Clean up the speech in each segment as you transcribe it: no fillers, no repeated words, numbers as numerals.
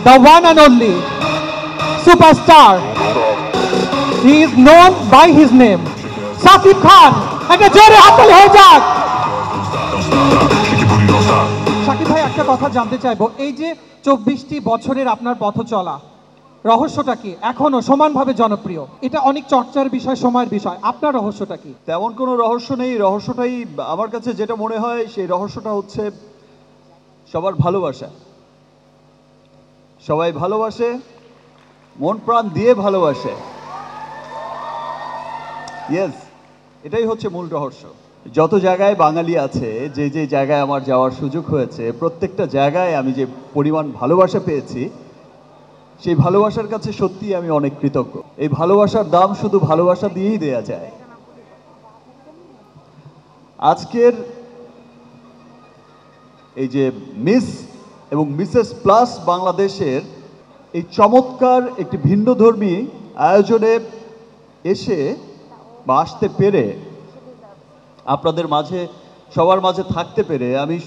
the one and only superstar. He is known by his name, Shakib Khan. একটা জোরে হাততালি হয়ে যাক। শাকিব ভাই, একটা কথা জানতে চাইবো, এই যে 24টি বছরের আপনার পথ চলা, রহস্যটা কি? এখনো সমানভাবে জনপ্রিয়, এটা অনেক চর্চার বিষয়, সময়ের বিষয়, আপনার রহস্যটা কি? তেমন কোনো রহস্য নেই। রহস্যটাই আমার কাছে যেটা মনে হয়, সেই রহস্যটা হচ্ছে সবার ভালোবাসা। সবাই ভালোবাসে, মন প্রাণ দিয়ে ভালোবাসে। ইয়েস, এটাই হচ্ছে মূল রহস্য। যত জায়গায় বাঙালি আছে, যে যে জায়গায় আমার যাওয়ার সুযোগ হয়েছে, প্রত্যেকটা জায়গায় আমি যে পরিমাণ ভালোবাসা পেয়েছি, সেই ভালোবাসার কাছে সত্যি আমি অনেক কৃতজ্ঞ। এই ভালোবাসার দাম শুধু ভালোবাসা দিয়েই দেয়া যায়। আজকের এই যে মিস এবং মিসেস প্লাস বাংলাদেশের এই চমৎকার একটি ভিন্নধর্মী আয়োজনে এসে বা আসতে পেরে, আপনাদের মাঝে, সবার মাঝে থাকতে পেরে আমি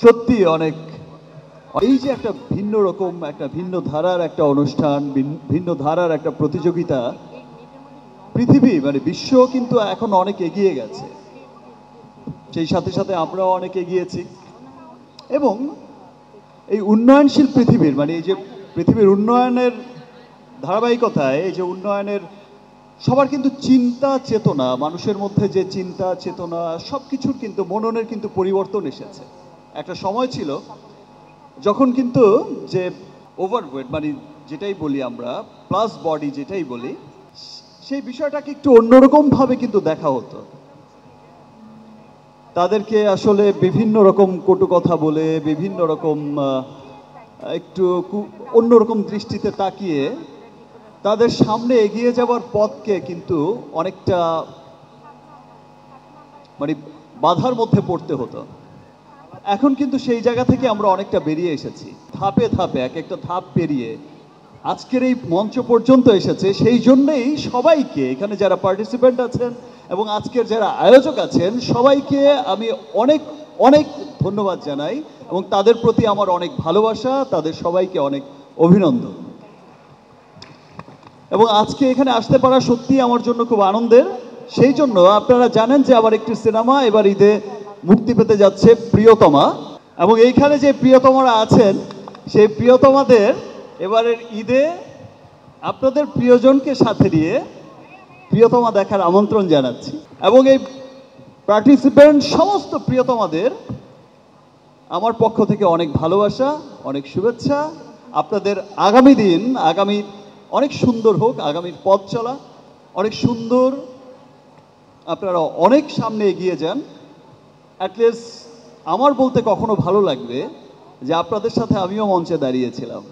সত্যি অনেক, এই যে একটা ভিন্ন রকম, একটা ভিন্ন ধারার একটা অনুষ্ঠান, ভিন্ন ধারার একটা প্রতিযোগিতা, পৃথিবী মানে বিশ্ব কিন্তু এখন অনেক এগিয়ে গেছে, সেই সাথে সাথে আমরাও অনেক এগিয়েছি। এবং এই উন্নয়নশীল পৃথিবীর, মানে এই যে পৃথিবীর উন্নয়নের ধারাবাহিকতায়, এই যে উন্নয়নের সবার কিন্তু চিন্তা চেতনা, মানুষের মধ্যে যে চিন্তা চেতনা, সব কিছুর কিন্তু মননের কিন্তু পরিবর্তন এসেছে। একটা সময় ছিল যখন কিন্তু যে ওভারওয়েট, মানে যেটাই বলি আমরা, প্লাস বডি যেটাই বলি, সেই বিষয়টাকে একটু অন্যরকমভাবে কিন্তু দেখা হতো। তাদেরকে আসলে বিভিন্ন রকম কটু কথা বলে, বিভিন্ন রকম একটু অন্যরকম দৃষ্টিতে তাকিয়ে তাদের সামনে এগিয়ে যাওয়ার পথকে কিন্তু অনেকটা মানে বাধার মধ্যে পড়তে হতো। এখন কিন্তু সেই জায়গা থেকে আমরা অনেকটা বেরিয়ে এসেছি, ধাপে ধাপে এক একটা ধাপ পেরিয়ে আজকের এই মঞ্চ পর্যন্ত এসেছে। সেই জন্যেই সবাইকে, এখানে যারা পার্টিসিপেন্ট আছেন এবং আজকের যারা আয়োজক আছেন, সবাইকে আমি অনেক অনেক ধন্যবাদ জানাই এবং তাদের প্রতি আমার অনেক ভালোবাসা, তাদের সবাইকে অনেক অভিনন্দন। এবং আজকে এখানে আসতে পারা সত্যি আমার জন্য খুব আনন্দের। সেই জন্য আপনারা জানেন যে আমার একটি সিনেমা এবার ঈদে মুক্তি পেতে যাচ্ছে, প্রিয়তমা। এবং এইখানে যে প্রিয়তমারা আছেন, সেই প্রিয়তমাদের এবারের ঈদে আপনাদের প্রিয়জনকে সাথে নিয়ে প্রিয়তমা দেখার আমন্ত্রণ জানাচ্ছি। এবং এই পার্টিসিপেন্ট সমস্ত প্রিয়তমাদের আমার পক্ষ থেকে অনেক ভালোবাসা, অনেক শুভেচ্ছা। আপনাদের আগামী দিন, আগামী অনেক সুন্দর হোক, আগামীর পথ চলা অনেক সুন্দর, আপনারা অনেক সামনে এগিয়ে যান। অ্যাটলিস্ট আমার বলতে কখনো ভালো লাগবে যে আপনাদের সাথে আমিও মঞ্চে দাঁড়িয়েছিলাম।